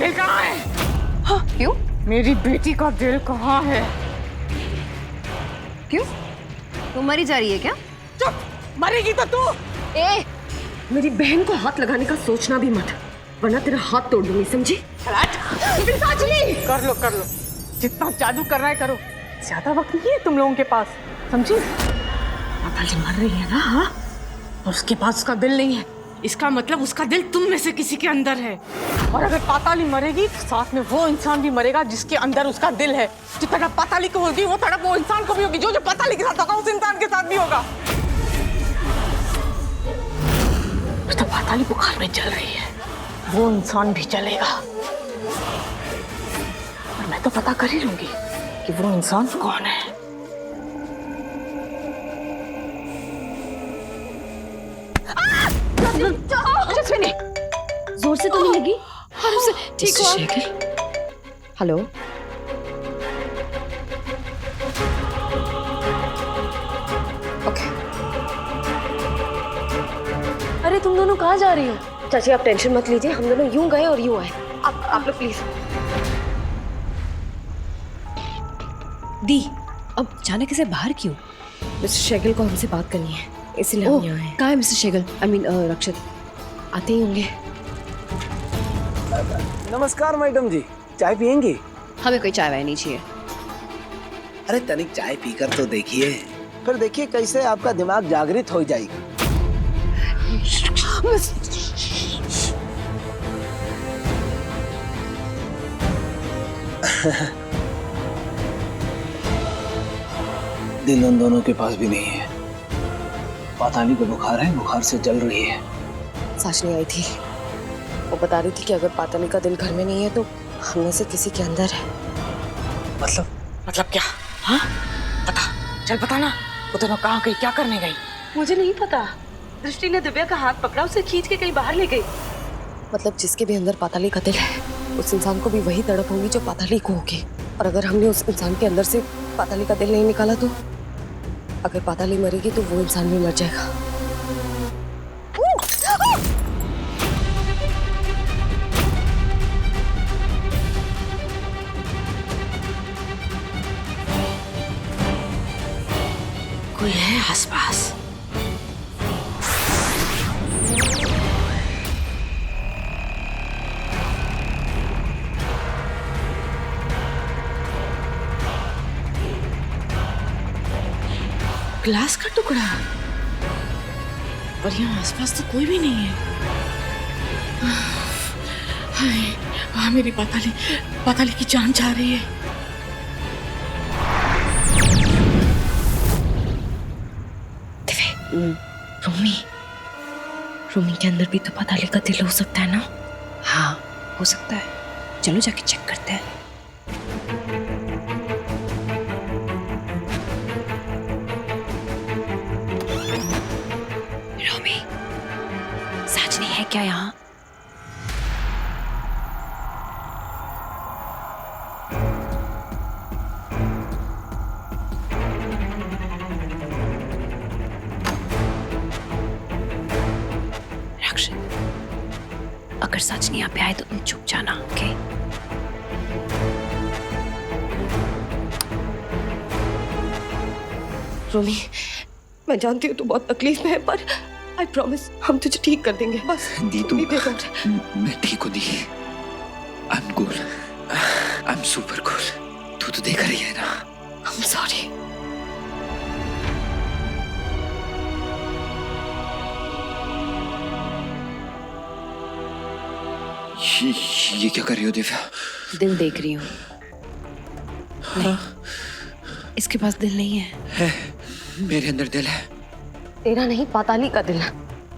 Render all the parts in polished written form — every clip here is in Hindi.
दिल कहाँ है? हाँ, क्यों? मेरी बेटी का दिल कहाँ है? क्यों? तू मरी जा रही है क्या? चुप, मरेगी तो तू। ए, मेरी बहन को हाथ लगाने का सोचना भी मत, वरना तेरा हाथ तोड़ दूंगी, समझी? कर लो कर लो, जितना जादू करना है करो, ज्यादा वक्त नहीं है तुम लोगों के पास, समझी? पाताली मर रही है ना, हाँ? और उसके पास उसका दिल नहीं है, इसका मतलब उसका दिल तुम में से किसी के अंदर है। और अगर पाताली मरेगी तो साथ में वो इंसान भी मरेगा जिसके अंदर उसका दिल है। जो तड़प पाताली को होगी वो तड़प वो इंसान को भी होगी, जो जो पाताली के साथ होगा उस इंसान के साथ भी होगा। तो पाताली बुखार में जल रही है, वो इंसान भी जलेगा। और मैं तो पता कर ही लूंगी कि वो इंसान कौन है। जोर से तो नहीं लगी? ठीक हुआ? Hello, okay. अरे तुम दोनों कहाँ जा रही हो? चाची आप टेंशन मत लीजिए, हम दोनों यूं गए और यूं आए। आप लोग प्लीज। दी, अब अचानक से बाहर क्यों? मिस्टर शेगल को हमसे बात करनी है, इसीलिए हम यहाँ आए। कहाँ है मिस्टर शेगल? आई मीन रक्षित, आते ही होंगे। नमस्कार मैडम जी, चाय पियेंगी? हमें कोई चाय वाय नहीं चाहिए। अरे तनिक चाय पीकर तो देखिए, फिर देखिए कैसे आपका दिमाग जागृत हो जाएगा। दिल उन दोनों के पास भी नहीं है। पाताली को बुखार है, बुखार से जल रही है। साशनी आई थी, वो बता रही थी कि अगर पाताली का दिल घर में नहीं है तो हम में से किसी के अंदर है। मतलब क्या? हाँ? बता, चल बता ना, वो दोनों कहाँ गई, क्या करने गई? मुझे नहीं पता, दृष्टि ने दिव्या का हाथ पकड़ा, उसे खींच के कहीं बाहर ले गई। मतलब जिसके भी अंदर पाताली का दिल है, उस इंसान को भी वही तड़प होगी जो पाताली को होगी। और अगर हमने उस इंसान के अंदर से पाताली का दिल नहीं निकाला तो अगर पाताली मरेगी तो वो इंसान भी मर जाएगा। कोई है आसपास? ग्लास का टुकड़ा, पर यहाँ आसपास तो कोई भी नहीं है। हाय, हाँ मेरी पाताली, पाताली की जान जा रही है। रूमी, रूमी के अंदर भी तो पाताली का दिल हो सकता है ना? हाँ, हो सकता है। चलो जाके चेक करते हैं। रोमी, साजनी है क्या यहाँ? अगर सच नहीं यहाँ पे आए तो तुम चुप जाना, ओके? रूमी, मैं जानती हूँ तू बहुत तकलीफ में है, पर आई प्रॉमिस हम तुझे ठीक कर देंगे। बस दी तू, मुझे मैं ठीक हूँ दी। I am good, I am super good. तू तो देख रही है ना? I am sorry. ये क्या कर रही हो दिव्या? दिल देख रही हूँ। नहीं, इसके पास दिल नहीं है। मेरे अंदर दिल है। तेरा नहीं, पाताली का दिल है।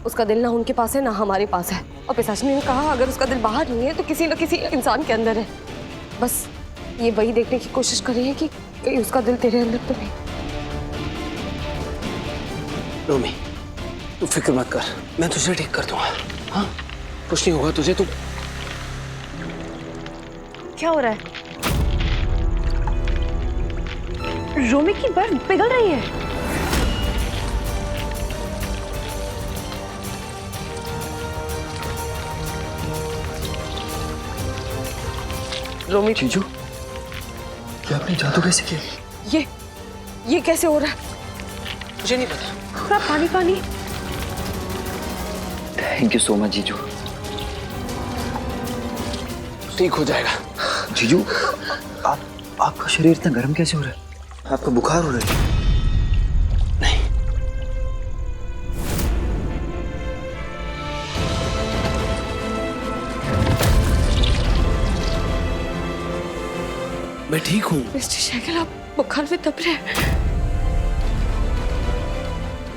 उसका दिल ना उनके पास है ना हमारे पास है। और पिशाचिनी ने कहा अगर उसका दिल बाहर नहीं है तो किसी न किसी इंसान के अंदर है। बस ये वही देखने की कोशिश कर रही है कि कहीं उसका दिल तेरे अंदर तो नहीं। रोमी, तू फिक्र मत कर, मैं तुझे ठीक कर दूंगा। हाँ, कुछ नहीं होगा तुझे। तू क्या हो रहा है? रोमी की बर्फ पिघल रही है। रोमी, जीजू, ये आपने जादू कैसे किया? ये कैसे हो रहा है? मुझे नहीं पता। पूरा पानी पानी। थैंक यू सो मच जीजू। ठीक हो जाएगा। जीजू, आपका शरीर इतना गर्म कैसे हो रहा है? आपका बुखार हो रहा है? नहीं, मैं ठीक हूँ। मिस्टर शैगल, आप बुखार में तप रहे हैं।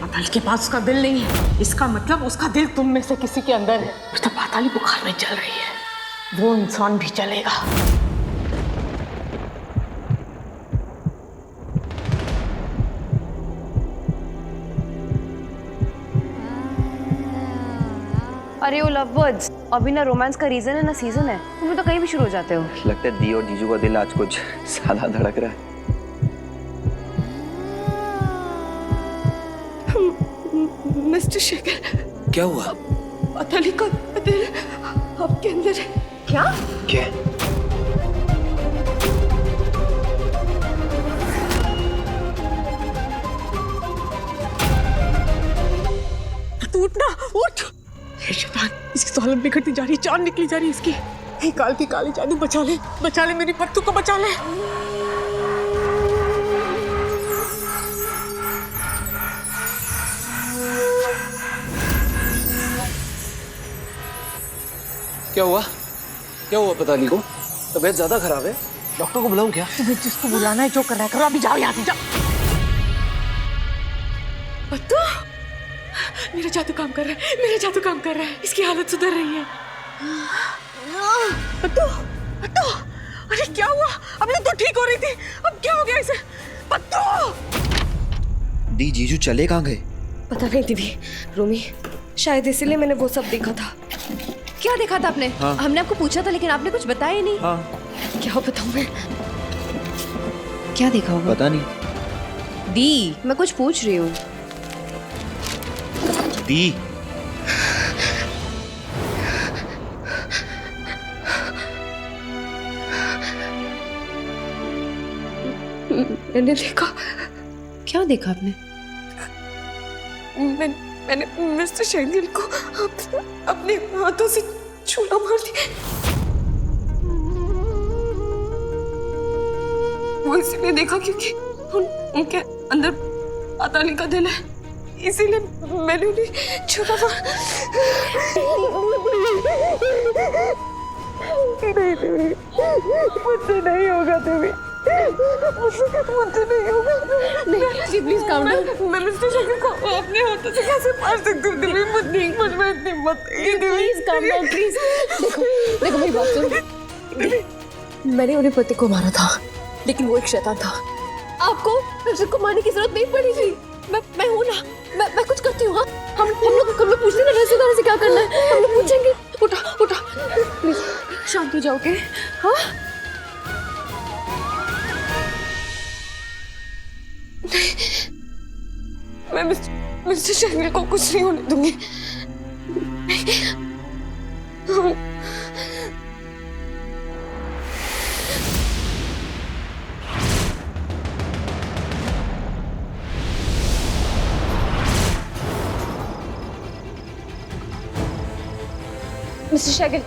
पाताली के पास उसका दिल नहीं है, इसका मतलब उसका दिल तुम में से किसी के अंदर है। तो पाताली बुखार में चल रही है, वो इंसान भी चलेगा। अरे वो लव बर्ड्स, अभी ना रोमांस का रीजन है ना सीजन है, तुम्हें तो कहीं भी शुरू हो जाते हो। लगता है दी और जीजू का दिल आज कुछ ज्यादा धड़क रहा है। मिस्टर शैगल, क्या हुआ? पाताली का दिल आपके अंदर है। क्या? क्या? तू उठना, उठ। ये शैतान, इसकी तो हालत बिगड़ती जा रही, जान निकली जा रही इसकी। हे काल की काली जादू, बचा ले मेरी पत्तू को, बचा ले। क्या हुआ? क्या हुआ पाताली को? तबीयत ज्यादा खराब है? डॉक्टर को बुलाऊं क्या? तुम्हें जिसको बुलाना है, जो करना है करो, अभी जाओ यहाँ से, जाओ। पत्तू, मेरा जादू काम कर रहा है, मेरा जादू काम कर रहा है, इसकी हालत सुधर रही है। पत्तू, पत्तू, अरे क्या हुआ? अभी तो ठीक हो रही थी, अब क्या हो गया इसे? पत्तू! दी, जीजू चले कहाँ गए? पता नहीं दीदी, रोमी, शायद इसीलिए मैंने वो सब देखा था। क्या देखा था आपने? हाँ। हमने आपको पूछा था लेकिन आपने कुछ बताया ही नहीं। हाँ, क्या बताऊं मैं? क्या देखा होगा? पता नहीं। दी, मैं कुछ पूछ रही हूँ। दी, मैंने देखा, क्या देखा आपने? मैंने मिस्टर शैगल को अपने हाथों से छूना मार दिया। वो इसीलिए देखा क्योंकि उनके अंदर पाताली का दिल है, इसीलिए मैंने उन्हें छूना मार। मुझसे नहीं होगा तुम्हें, मुझसे नहीं होगा। नहीं प्लीज काम डाउन। मैं मिस्टर शैगल को अपने हाथों से कैसे मार सकती हूँ? दिल्ली मुझ में इतनी मत, प्लीज काम डाउन प्लीज। देखो मेरी बात सुनो, मैंने उन्हें पति को मारा था, लेकिन वो एक शैतान था। आपको को मारने की जरूरत नहीं पड़ी थी। मैं हूँ ना, मैं कुछ करती हूँ। हाँ, हम लोग पूछते ना रसीदार से क्या करना है, हम लोग पूछेंगे। उठा उठा प्लीज, शांत हो जाओगे? हाँ, मैं मिस्टर शैगल को कुछ नहीं होने दूंगी। मिस्टर शैगल,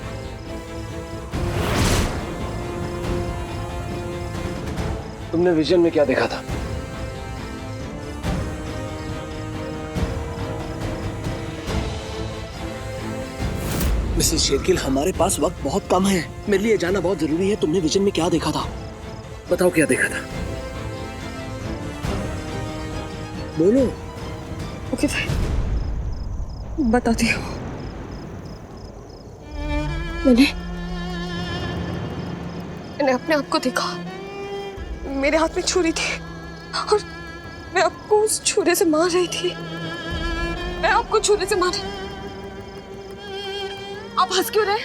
तुमने विजन में क्या देखा था? मिसेस शेरगिल, हमारे पास वक्त बहुत कम है, मेरे लिए जाना बहुत जरूरी है। तुमने विजन में क्या देखा था? बताओ क्या देखा था, बोलो। ओके भाई, बताती हूँ। मैंने अपने आप को देखा, मेरे हाथ में छुरी थी और मैं आपको उस छुरे से मार रही थी। मैं आपको छुरे से मार रही। आप हंस क्यों रहे?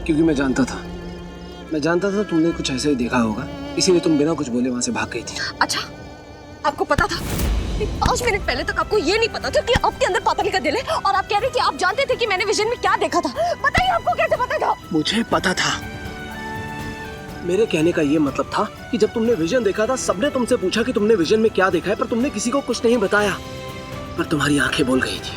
क्योंकि मैं जानता था तुमने कुछ ऐसा ही देखा होगा, इसीलिए तुम बिना कुछ बोले वहां से भाग गई थी। अच्छा, आपको पता था? 5 मिनट पहले तक आपको ये नहीं पता था कि आपके अंदर पाताली का दिल है, और आप कह रहे थे आप जानते थे कि मैंने विजन में क्या देखा था। बताइए, आपको कैसे पता था? मुझे पता था, मेरे कहने का ये मतलब था कि जब तुमने विजन देखा था सबने तुमसे पूछा कि तुमने विजन में क्या देखा है, पर तुमने किसी को कुछ नहीं बताया। पर तुम्हारी आंखें बोल गई थी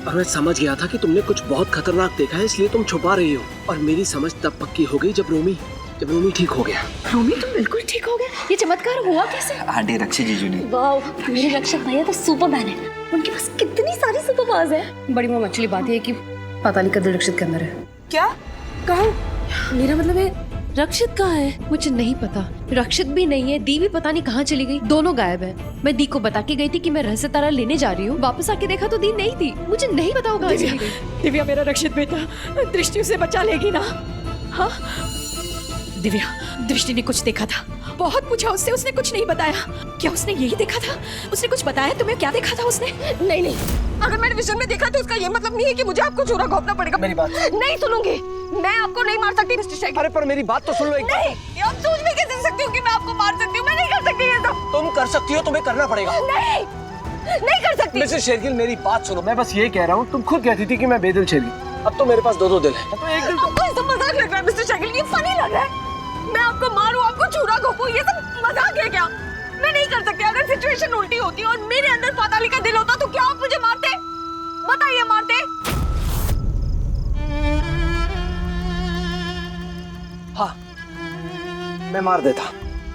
और मैं समझ गया था कि तुमने कुछ बहुत खतरनाक देखा है, इसलिए तुम छुपा रही हो। और मेरी समझ तब पक्की हो गई जब रोमी ठीक हो गया। रोमी तुम बिल्कुल ठीक हो गए। ये चमत्कार हुआ कैसे? आंटी रक्षित जीजू ने। वाह, मेरे रक्षक भैया तो सुपरमैन है। उनके पास कितनी सारी सुपर पावर्स है। बड़ी मॉम एक्चुअली बात है कि पाताली का दिल रक्षित के अंदर है। क्या? कहाँ? मेरा मतलब है रक्षित कहाँ है? मुझे नहीं पता। रक्षित भी नहीं है, दी भी पता नहीं कहाँ चली गई। दोनों गायब है। मैं दी को बता के गई थी कि मैं रहस्य तारा लेने जा रही हूँ। वापस आके देखा तो दी नहीं थी। मुझे नहीं पता वो कहाँ चली गई। दिव्या, मेरा रक्षित बेटा दृष्टि उसे बचा लेगी ना? हाँ दिव्या, दृष्टि ने कुछ देखा था। बहुत पूछा उससे, उसने कुछ नहीं बताया। क्या उसने यही देखा था? उसने कुछ बताया तुम्हें? क्या देखा था उसने? नहीं, अगर मैंने विजन में देखा तो उसका ये मतलब नहीं है कि मुझे आपको चूरा घोंपना पड़ेगा। मेरी बात नहीं सुनूंगी। मैं आपको नहीं मार सकती मिस्टर शेखर। अरे पर मेरी बात तो सुन लो एक बार। नहीं, आप सोच भी कैसे सकती हो कि मैं आपको मार सकती हूँ? मैं नहीं कर सकती ये सब। तुम कर सकती हो, तुम्हें करना पड़ेगा। नहीं कर सकती। मिसेस शेरगिल, मेरी बात सुनो। मैं बस ये कह रहा हूँ, तुम खुद कहती थी कि मैं बेदिल शेरगिल। अब तो मेरे पास दो दिल है। तो एक दिल तो... आपको ये सब मजाक लग रहा है मिस्टर शेखर? ये फनी लग रहा है। मैं आपको मारूं, आपको चूरा घोंपूं, ये सब मजाक है क्या? मैं नहीं कर सकती। अगर सिचुएशन उल्टी होती और मेरे अंदर पाताली का दिल होता तो क्या आप मुझे मारते? बताइए, मारते? हाँ, मैं मार देता।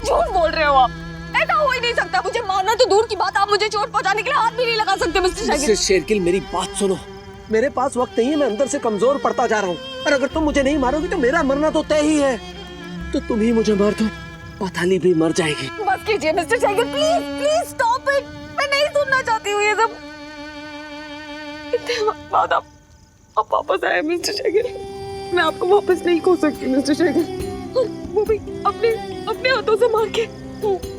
झूठ बोल रहे हो आप। ऐसा हो ही नहीं सकता। मुझे मारना तो दूर की बात, आप मुझे चोट पहुंचाने के लिए हाथ भी नहीं लगा सकते मिस्टर शेखर। मिसेस शेरगिल, मेरी बात सुनो। मेरे पास वक्त नहीं है, मैं अंदर से कमजोर पड़ता जा रहा हूँ। और अगर तुम मुझे नहीं मारोगी तो मेरा मरना तो तय ही है। तो तुम ही मुझे मार दो, पाताली भी मर जाएगी। बस कीजिए mister Shekhar, please stop it. मैं नहीं सुनना चाहती हूँ ये सब। इतने वक्त बाद आप वापस आए मिस्टर शेखर। मैं आपको वापस नहीं खो सकती मिस्टर शेखर। और वो भी अपने हाथों से मार के।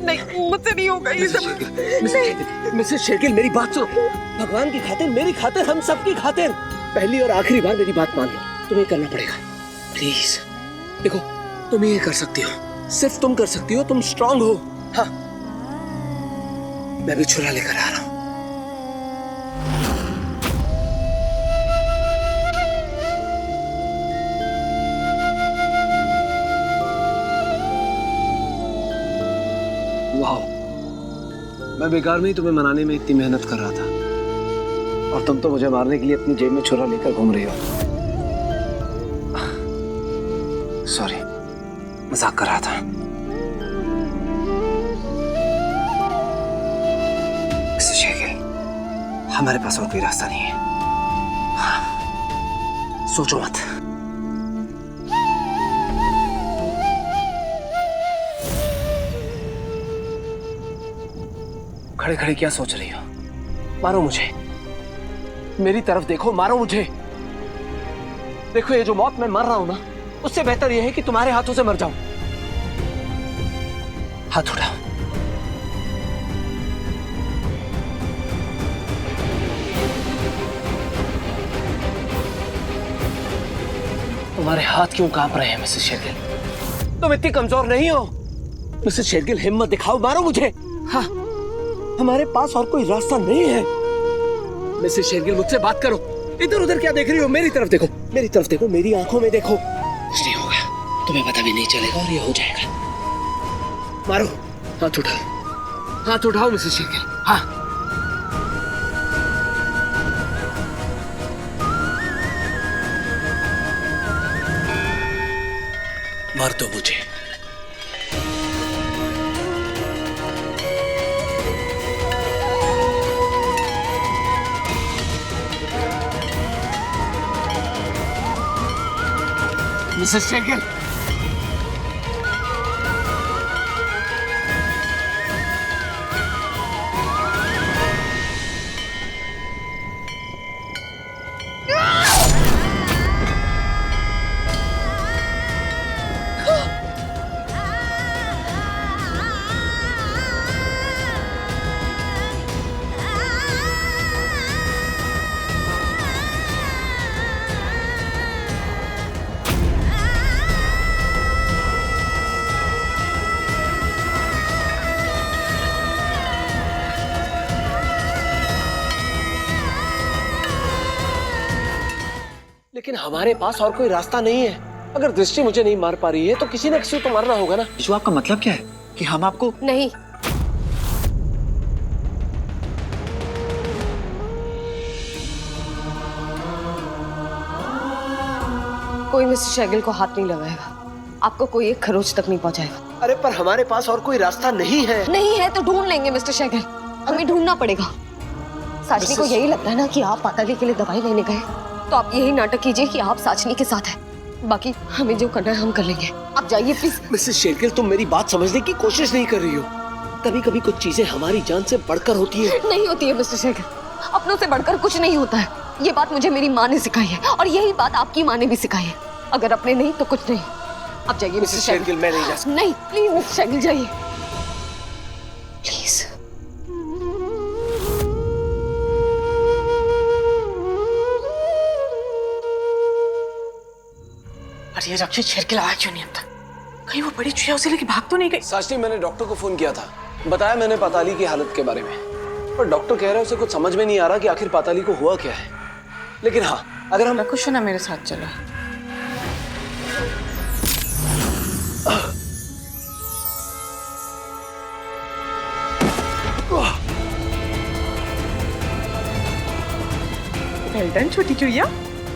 नहीं, मुझसे नहीं होगा ये सब। मिसेस शेरगिल, मेरी बात सुनो। भगवान की खातिर, मेरी खातिर, हम सबकी खातिर पहली और आखिरी बार मेरी बात मान लो। तुम्हें करना पड़ेगा, प्लीज। देखो, तुम ये कर सकती हो, सिर्फ तुम कर सकती हो। तुम स्ट्रांग हो। हाँ, मैं भी छुरा लेकर आ रहा हूँ। वाह, मैं बेकार में ही तुम्हें मनाने में इतनी मेहनत कर रहा था और तुम तो मुझे मारने के लिए अपनी जेब में छुरा लेकर घूम रही हो। सॉरी, मजाक कर रहा था। मिस्टर शेखर, हमारे पास और कोई रास्ता नहीं है। हाँ, सोचो मत। खड़े खड़े क्या सोच रही हो? मारो मुझे, मेरी तरफ देखो, मारो मुझे। देखो, ये जो मौत मैं मर रहा हूं ना, उससे बेहतर यह है कि तुम्हारे हाथों से मर जाऊं। हाथ उठाओ। तुम्हारे हाथ क्यों कांप रहे हैं मिसेस शेरगिल? तुम इतनी कमजोर नहीं हो। मिसेस शेरगिल, हिम्मत दिखाओ, मारो मुझे। हाँ, हमारे पास और कोई रास्ता नहीं है। मिसेस शेरगिल, मुझसे बात करो। इधर उधर क्या देख रही हो? मेरी तरफ देखो, मेरी तरफ देखो, मेरी आंखों में देखो। कुछ नहीं होगा, तुम्हें पता भी नहीं चलेगा और ये हो जाएगा। मारो, हाथ उठाओ, हाथ उठाओ मिसेस शेरगिल। हाँ, मार दो मुझे। मिसेस शेरगिल, लेकिन हमारे पास और कोई रास्ता नहीं है। अगर दृष्टि मुझे नहीं मार पा रही है तो किसी न किसी को तो मारना होगा ना। जो आपका मतलब क्या है कि हम आपको? नहीं, कोई मिस्टर शैगिल को हाथ नहीं लगाएगा, आपको कोई एक खरोच तक नहीं पहुंचाएगा। अरे पर हमारे पास और कोई रास्ता नहीं है। नहीं है तो ढूंढ लेंगे मिस्टर शैगिल, हमें ढूंढना पड़ेगा। साजनी को यही लगता है ना कि आप पाताली के लिए दवाई लेने गए, तो आप यही नाटक कीजिए कि आप साजनी के साथ हैं। बाकी हमें जो करना है हम कर लेंगे, आप जाइए प्लीज। मिसेस शेरगिल, तुम मेरी बात समझने की कोशिश नहीं कर रही हो। कभी कभी कुछ चीजें हमारी जान से बढ़कर होती है। नहीं होती है मिस्टर शैगिल, अपनों से बढ़कर कुछ नहीं होता है। ये बात मुझे मेरी माँ ने सिखाई है और यही बात आपकी माँ ने भी सिखाई है। अगर अपने नहीं तो कुछ नहीं। आप जाइए मिस्टर शैगिल। मैं नहीं जा सकता। नहीं प्लीज मिस्टर शैगिल जाइए प्लीज। और ये रक्षित शेरगिल आया क्यों नहीं अब तक? कहीं वो बड़ी चुया उसे लेके भाग तो नहीं गई? साजनी, मैंने डॉक्टर को फोन किया था, बताया मैंने पाताली की हालत के बारे में, पर डॉक्टर कह रहा है उसे कुछ समझ में नहीं आ रहा कि आखिर पाताली को हुआ क्या है। लेकिन हाँ, अगर हम कुछ ना मेरे साथ चलो। वेल डन छोटी चुईया,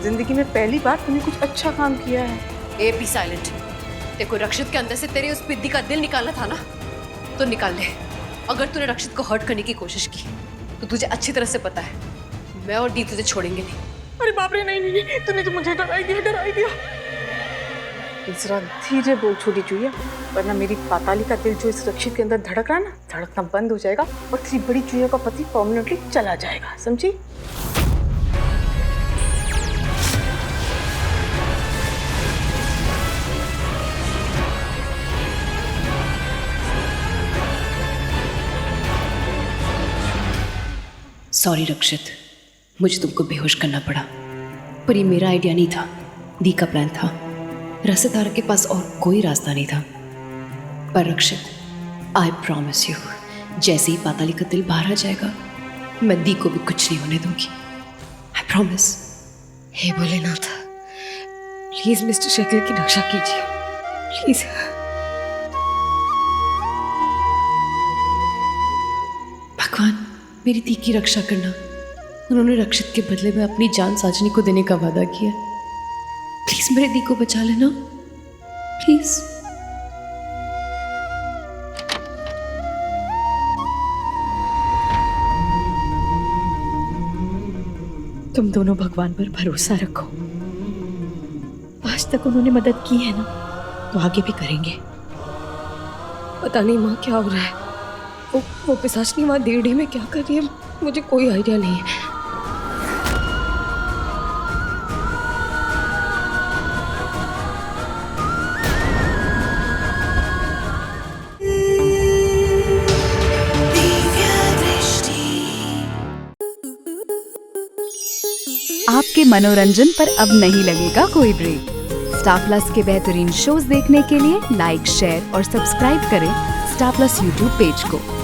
जिंदगी में पहली बार तूने कुछ अच्छा काम किया है। A B silent. देखो, रक्षित के अंदर से तेरे उस पिद्दी का दिल निकालना था ना, तो निकाल ले। अगर तूने रक्षित को हर्ट करने की कोशिश की तो तुझे अच्छी तरह से पता है मैं और डी तुझे छोड़ेंगे नहीं। अरे बाप रे, नहीं नहीं नहीं, तूने तो मुझे डराई दिया। जरा धीरे बोल छोटी चुईया, वरना मेरी पाताली का दिल जो इस रक्षित के अंदर धड़क रहा है ना, धड़कना बंद हो जाएगा और तेरी बड़ी चुईया का पति परमानेंटली चला जाएगा, समझी? सॉरी रक्षित, मुझे तुमको बेहोश करना पड़ा, पर ये मेरा आइडिया नहीं था, दी का प्लान था। रसेदार के पास और कोई रास्ता नहीं था। पर रक्षित, आई प्रॉमिस यू, जैसे ही पाताली का दिल बाहर आ जाएगा मैं दी को भी कुछ नहीं होने दूंगी। I promise. हे भोलेनाथ, प्लीज मिस्टर शैगिल की रक्षा कीजिए प्लीज। भगवान, मेरी दी की रक्षा करना। उन्होंने रक्षित के बदले में अपनी जान साजनी को देने का वादा किया। प्लीज मेरे दी को बचा लेना, प्लीज। तुम दोनों भगवान पर भरोसा रखो। आज तक उन्होंने मदद की है ना, तो आगे भी करेंगे। पता नहीं माँ क्या हो रहा है, वो पिशाचनी माँ देवढ़ी में क्या कर रही है, मुझे कोई आइडिया नहीं है। आपके मनोरंजन पर अब नहीं लगेगा कोई ब्रेक। स्टार प्लस के बेहतरीन शोज देखने के लिए लाइक, शेयर और सब्सक्राइब करें स्टार प्लस यूट्यूब पेज को।